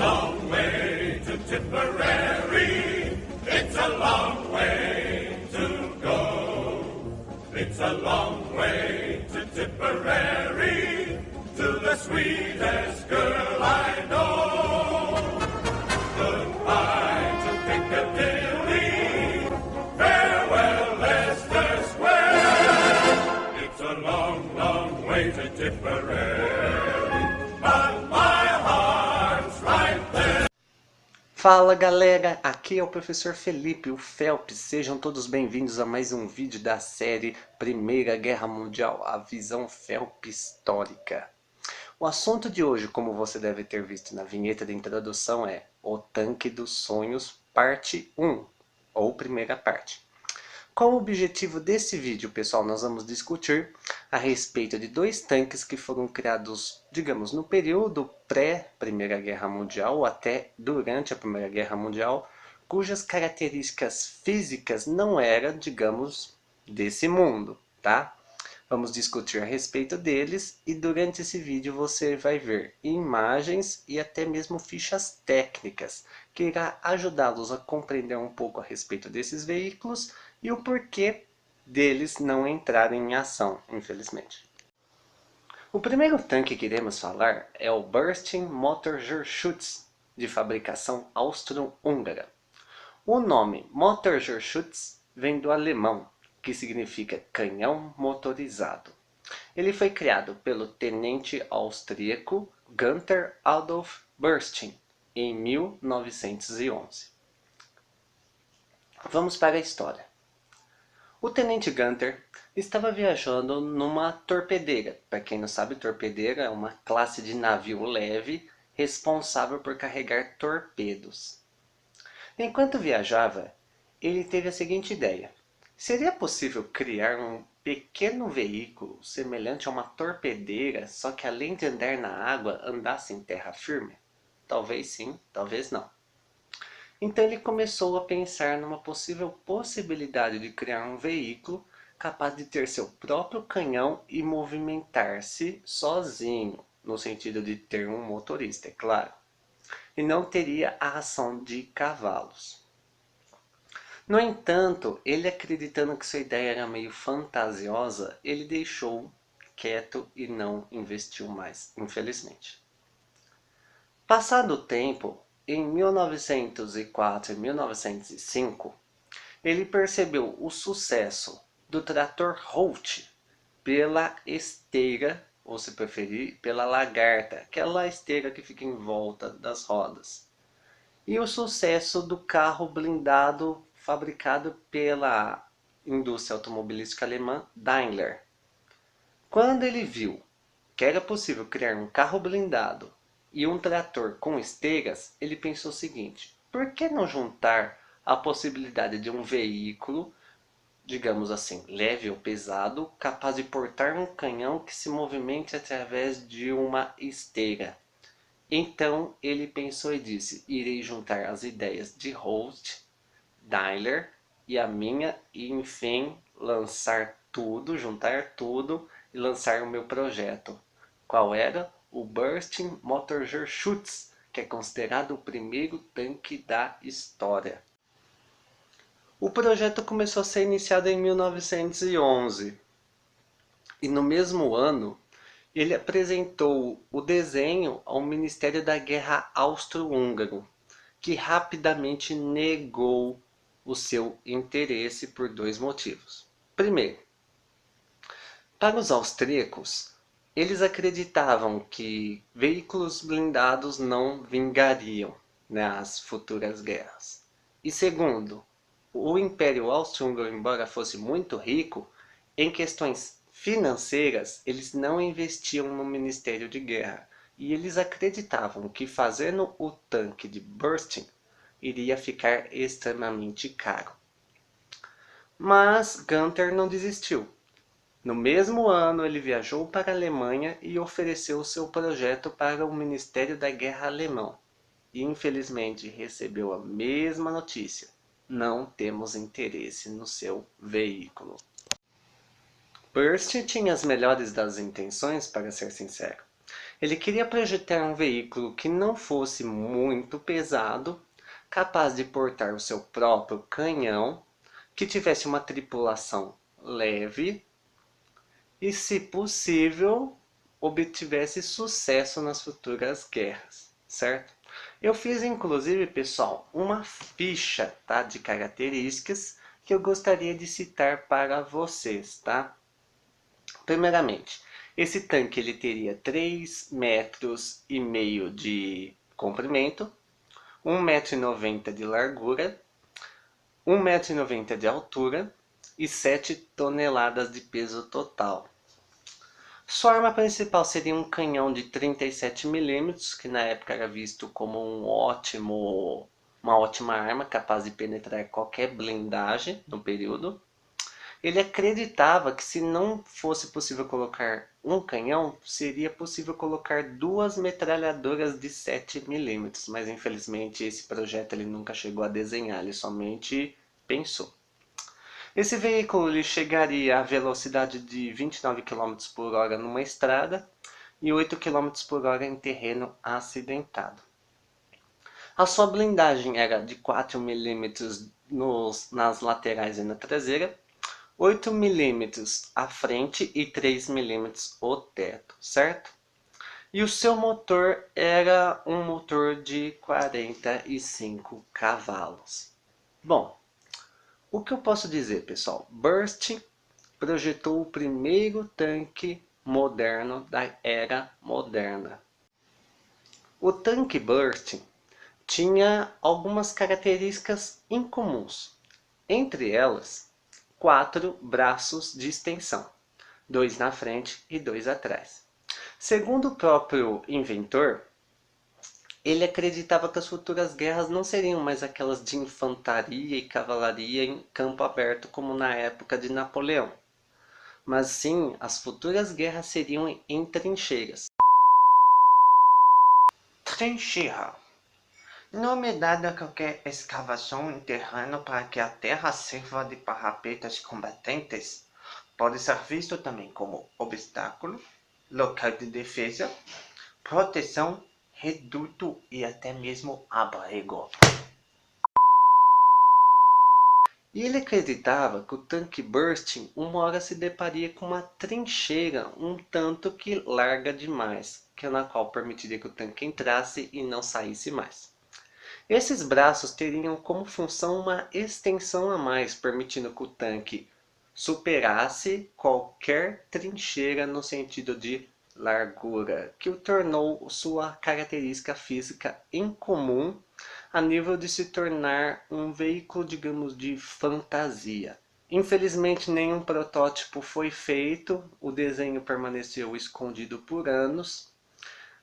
long way to Tipperary. It's a long way to go. It's a long way to Tipperary, to the sweetest girl I know. Goodbye to Piccadilly, farewell Leicester Square. It's a long, long way to Tipperary, but my heart's right there. Fala galera, aqui é o professor Felipe, o Phelps. Sejam todos bem-vindos a mais um vídeo da série Primeira Guerra Mundial, a visão Phelps histórica. O assunto de hoje, como você deve ter visto na vinheta de introdução, é o Tanque dos Sonhos, parte 1, ou primeira parte. Qual o objetivo desse vídeo, pessoal? Nós vamos discutir a respeito de dois tanques que foram criados, digamos, no período pré-Primeira Guerra Mundial ou até durante a Primeira Guerra Mundial, cujas características físicas não eram, digamos, desse mundo, tá? Vamos discutir a respeito deles e durante esse vídeo você vai ver imagens e até mesmo fichas técnicas que irá ajudá-los a compreender um pouco a respeito desses veículos e o porquê deles não entrarem em ação, infelizmente. O primeiro tanque que iremos falar é o Bursting Motorgeschütz, de fabricação austro-húngara. O nome Motorgeschütz vem do alemão, que significa canhão motorizado. Ele foi criado pelo tenente austríaco Günther Adolf Bursting em 1911. Vamos para a história. O tenente Günther estava viajando numa torpedeira. Para quem não sabe, torpedeira é uma classe de navio leve responsável por carregar torpedos. Enquanto viajava, ele teve a seguinte ideia: seria possível criar um pequeno veículo semelhante a uma torpedeira, só que além de andar na água, andasse em terra firme? Talvez sim, talvez não. Então ele começou a pensar numa possível possibilidade de criar um veículo capaz de ter seu próprio canhão e movimentar-se sozinho, no sentido de ter um motorista, é claro, e não teria a ação de cavalos. No entanto, ele acreditando que sua ideia era meio fantasiosa, ele deixou quieto e não investiu mais, infelizmente. Passado o tempo, em 1904 e 1905, ele percebeu o sucesso do trator Holt pela esteira, ou se preferir, pela lagarta, aquela esteira que fica em volta das rodas. E o sucesso do carro blindado fabricado pela indústria automobilística alemã Daimler. Quando ele viu que era possível criar um carro blindado e um trator com esteiras, ele pensou o seguinte: por que não juntar a possibilidade de um veículo, digamos assim, leve ou pesado, capaz de portar um canhão que se movimente através de uma esteira? Então ele pensou e disse: irei juntar as ideias de Holt, Daimler e a minha e enfim lançar tudo, juntar tudo e lançar o meu projeto. Qual era? O Bursting Motorgeschütz, que é considerado o primeiro tanque da história. O projeto começou a ser iniciado em 1911 e no mesmo ano ele apresentou o desenho ao Ministério da Guerra Austro-Húngaro, que rapidamente negou o seu interesse por dois motivos. Primeiro, para os austríacos, eles acreditavam que veículos blindados não vingariam nas futuras guerras. E segundo, o Império Austro-Húngaro, embora fosse muito rico, em questões financeiras, eles não investiam no Ministério de Guerra. E eles acreditavam que fazendo o tanque de Bursting iria ficar extremamente caro. Mas Günther não desistiu. No mesmo ano, ele viajou para a Alemanha e ofereceu seu projeto para o Ministério da Guerra alemão. E infelizmente recebeu a mesma notícia: não temos interesse no seu veículo. Bursting tinha as melhores das intenções, para ser sincero. Ele queria projetar um veículo que não fosse muito pesado, capaz de portar o seu próprio canhão, que tivesse uma tripulação leve e, se possível, obtivesse sucesso nas futuras guerras, certo? Eu fiz inclusive, pessoal, uma ficha, tá, de características que eu gostaria de citar para vocês, tá? Primeiramente, esse tanque ele teria 3,5 metros de comprimento, 1,90 m de largura, 1,90 m de altura e 7 toneladas de peso total. Sua arma principal seria um canhão de 37 milímetros, que na época era visto como uma ótima arma capaz de penetrar qualquer blindagem no período. Ele acreditava que se não fosse possível colocar um canhão, seria possível colocar 2 metralhadoras de 7 milímetros, mas infelizmente esse projeto ele nunca chegou a desenhar, ele somente pensou. Esse veículo ele chegaria à velocidade de 29 km por hora numa estrada e 8 km por hora em terreno acidentado. A sua blindagem era de 4 milímetros nas laterais e na traseira, 8 milímetros à frente e 3 milímetros o teto, certo? E o seu motor era um motor de 45 cavalos. Bom, o que eu posso dizer, pessoal? Burst projetou o primeiro tanque moderno da era moderna. O tanque Burst tinha algumas características incomuns, entre elas 4 braços de extensão, 2 na frente e 2 atrás. Segundo o próprio inventor, ele acreditava que as futuras guerras não seriam mais aquelas de infantaria e cavalaria em campo aberto como na época de Napoleão, mas sim as futuras guerras seriam em trincheiras. Trincheira: nome dado a qualquer escavação em terreno para que a terra sirva de parapetas combatentes. Pode ser visto também como obstáculo, local de defesa, proteção, reduto e até mesmo abrigo. E ele acreditava que o tanque Bursting uma hora se deparia com uma trincheira um tanto que larga demais, na qual permitiria que o tanque entrasse e não saísse mais. Esses braços teriam como função uma extensão a mais, permitindo que o tanque superasse qualquer trincheira no sentido de largura, que o tornou sua característica física incomum a nível de se tornar um veículo, digamos, de fantasia. Infelizmente nenhum protótipo foi feito, o desenho permaneceu escondido por anos,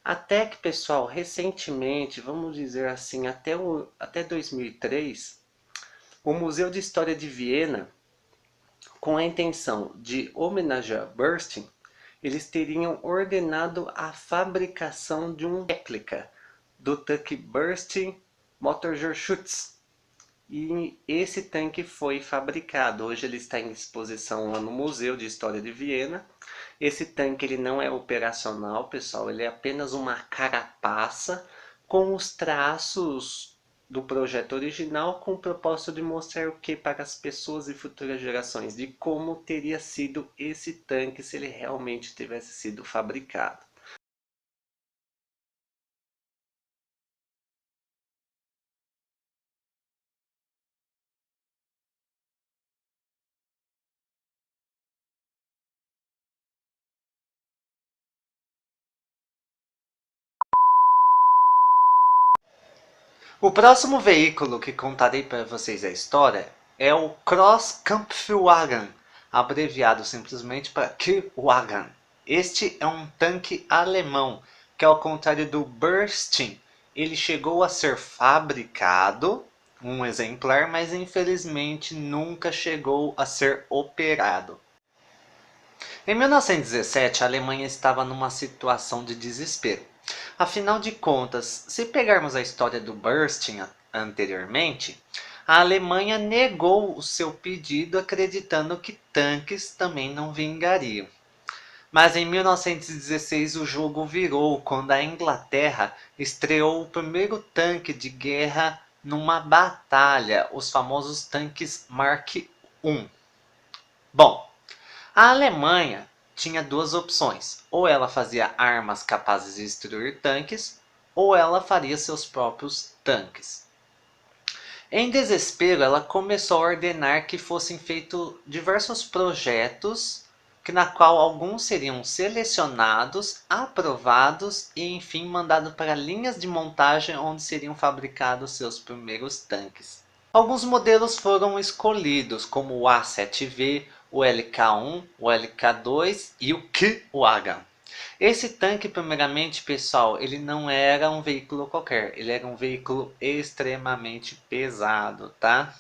até que, pessoal, recentemente, vamos dizer assim, até 2003, o Museu de História de Viena, com a intenção de homenagear Bursting, eles teriam ordenado a fabricação de uma réplica do tanque Bursting Motorschutz. E esse tanque foi fabricado. Hoje ele está em exposição lá no Museu de História de Viena. Esse tanque ele não é operacional, pessoal. Ele é apenas uma carapaça com os traços do projeto original, com o propósito de mostrar o que para as pessoas e futuras gerações, de como teria sido esse tanque se ele realmente tivesse sido fabricado. O próximo veículo que contarei para vocês a história é o Crosskampfwagen, abreviado simplesmente para K-Wagen. Este é um tanque alemão que, ao contrário do Bursting, ele chegou a ser fabricado, um exemplar, mas infelizmente nunca chegou a ser operado. Em 1917, a Alemanha estava numa situação de desespero. Afinal de contas, se pegarmos a história do Bursting anteriormente, a Alemanha negou o seu pedido acreditando que tanques também não vingariam. Mas em 1916 o jogo virou quando a Inglaterra estreou o primeiro tanque de guerra numa batalha, os famosos tanques Mark I. Bom, a Alemanha tinha duas opções: ou ela fazia armas capazes de destruir tanques, ou ela faria seus próprios tanques. Em desespero, ela começou a ordenar que fossem feitos diversos projetos, na qual alguns seriam selecionados, aprovados e enfim mandados para linhas de montagem onde seriam fabricados seus primeiros tanques. Alguns modelos foram escolhidos, como o A7V, o LK1, o LK2 e o K-Wagen. Esse tanque, primeiramente, pessoal, ele não era um veículo qualquer, ele era um veículo extremamente pesado, tá?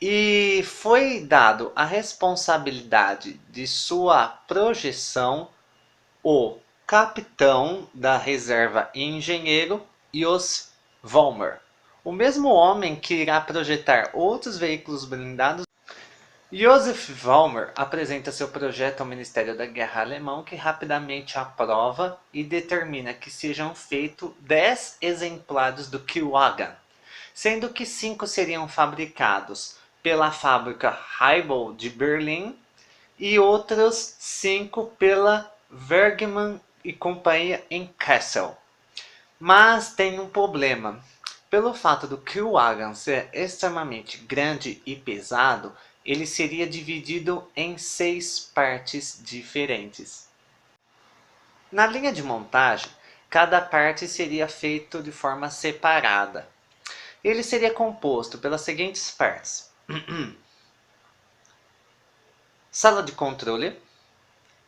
E foi dado a responsabilidade de sua projeção o capitão da reserva e engenheiro Jos Vollmer, o mesmo homem que irá projetar outros veículos blindados. Joseph Vollmer apresenta seu projeto ao Ministério da Guerra alemão, que rapidamente aprova e determina que sejam feitos 10 exemplares do K-Wagen, sendo que 5 seriam fabricados pela fábrica Heibel de Berlim e outros 5 pela Bergmann e companhia em Kassel. Mas tem um problema. Pelo fato do K-Wagen ser extremamente grande e pesado, ele seria dividido em 6 partes diferentes. Na linha de montagem, cada parte seria feita de forma separada. Ele seria composto pelas seguintes partes: sala de controle,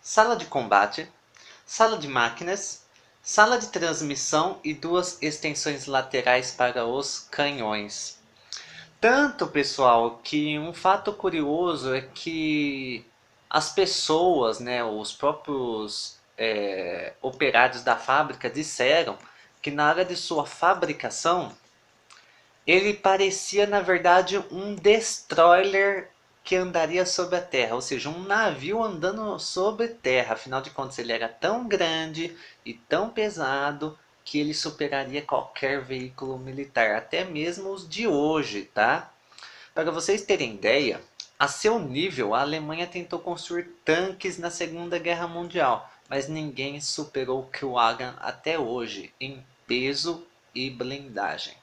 sala de combate, sala de máquinas, sala de transmissão e 2 extensões laterais para os canhões. Tanto, pessoal, que um fato curioso é que as pessoas, né, os próprios operários da fábrica disseram que na hora de sua fabricação ele parecia, na verdade, um destroyer que andaria sobre a terra, ou seja, um navio andando sobre terra. Afinal de contas, ele era tão grande e tão pesado que ele superaria qualquer veículo militar, até mesmo os de hoje, tá? Para vocês terem ideia, a seu nível, a Alemanha tentou construir tanques na Segunda Guerra Mundial, mas ninguém superou o K-Wagen até hoje em peso e blindagem.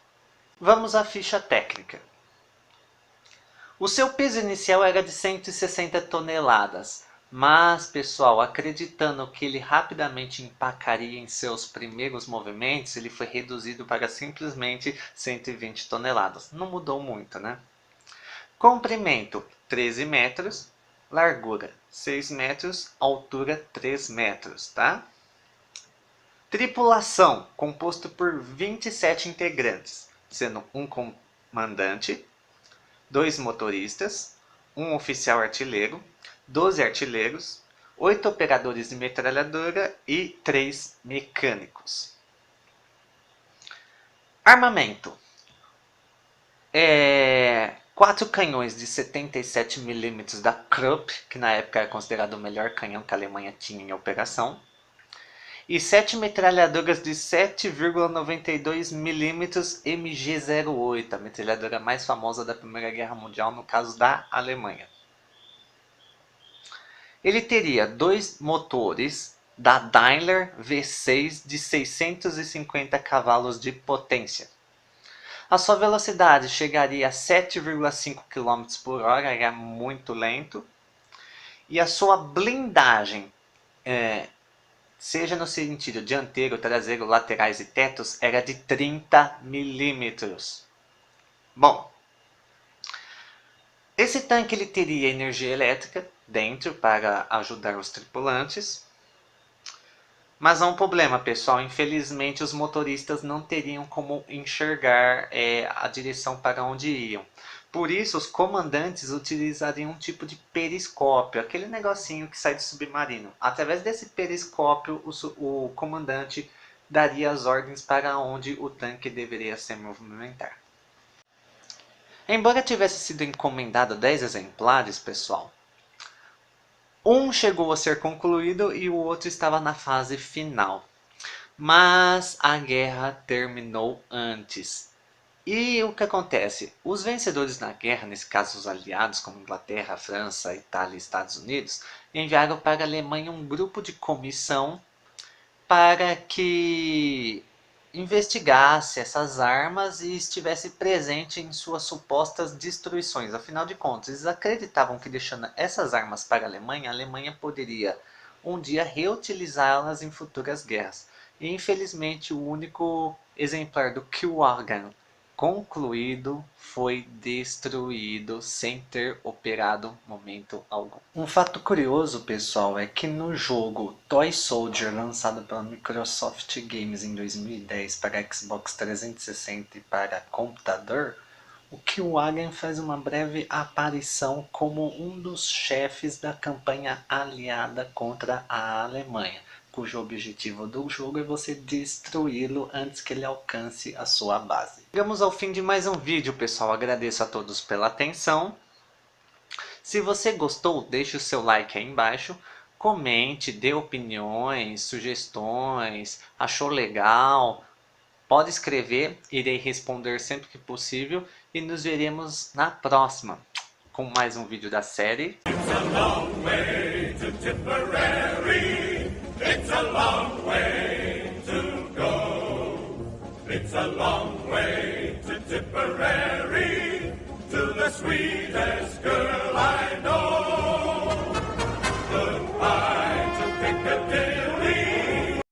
Vamos à ficha técnica. O seu peso inicial era de 160 toneladas, mas, pessoal, acreditando que ele rapidamente empacaria em seus primeiros movimentos, ele foi reduzido para simplesmente 120 toneladas. Não mudou muito, né? Comprimento 13 metros, largura 6 metros, altura 3 metros, tá? Tripulação, composto por 27 integrantes, sendo um comandante, 2 motoristas, 1 oficial artilheiro, 12 artilheiros, 8 operadores de metralhadora e 3 mecânicos. Armamento. 4 canhões de 77 mm da Krupp, que na época era considerado o melhor canhão que a Alemanha tinha em operação, e 7 metralhadoras de 7,92 mm MG-08, a metralhadora mais famosa da Primeira Guerra Mundial no caso da Alemanha. Ele teria 2 motores da Daimler V6 de 650 cavalos de potência. A sua velocidade chegaria a 7,5 km por hora, era muito lento. E a sua blindagem, seja no sentido dianteiro, traseiro, laterais e tetos, era de 30 milímetros. Bom, esse tanque ele teria energia elétrica dentro para ajudar os tripulantes. Mas há um problema, pessoal. Infelizmente, os motoristas não teriam como enxergar a direção para onde iam. Por isso, os comandantes utilizariam um tipo de periscópio, aquele negocinho que sai do submarino. Através desse periscópio, o comandante daria as ordens para onde o tanque deveria se movimentar. Embora tivesse sido encomendado 10 exemplares, pessoal, Um chegou a ser concluído e o outro estava na fase final. Mas a guerra terminou antes. E o que acontece? Os vencedores na guerra, nesse caso os aliados, como Inglaterra, França, Itália e Estados Unidos, enviaram para a Alemanha um grupo de comissão para que investigasse essas armas e estivesse presente em suas supostas destruições. Afinal de contas, eles acreditavam que deixando essas armas para a Alemanha poderia um dia reutilizá-las em futuras guerras. E infelizmente o único exemplar do Keewagan concluído foi destruído sem ter operado momento algum. Um fato curioso, pessoal, é que no jogo Toy Soldier, lançado pela Microsoft Games em 2010 para Xbox 360 e para computador, o Keewagan faz uma breve aparição como um dos chefes da campanha aliada contra a Alemanha, cujo objetivo do jogo é você destruí-lo antes que ele alcance a sua base. Chegamos ao fim de mais um vídeo, pessoal. Agradeço a todos pela atenção. Se você gostou, deixe o seu like aí embaixo. Comente, dê opiniões, sugestões, achou legal. Pode escrever, irei responder sempre que possível. E nos veremos na próxima, com mais um vídeo da série. It's a long way to Tipperary. It's a long way to go. It's a long way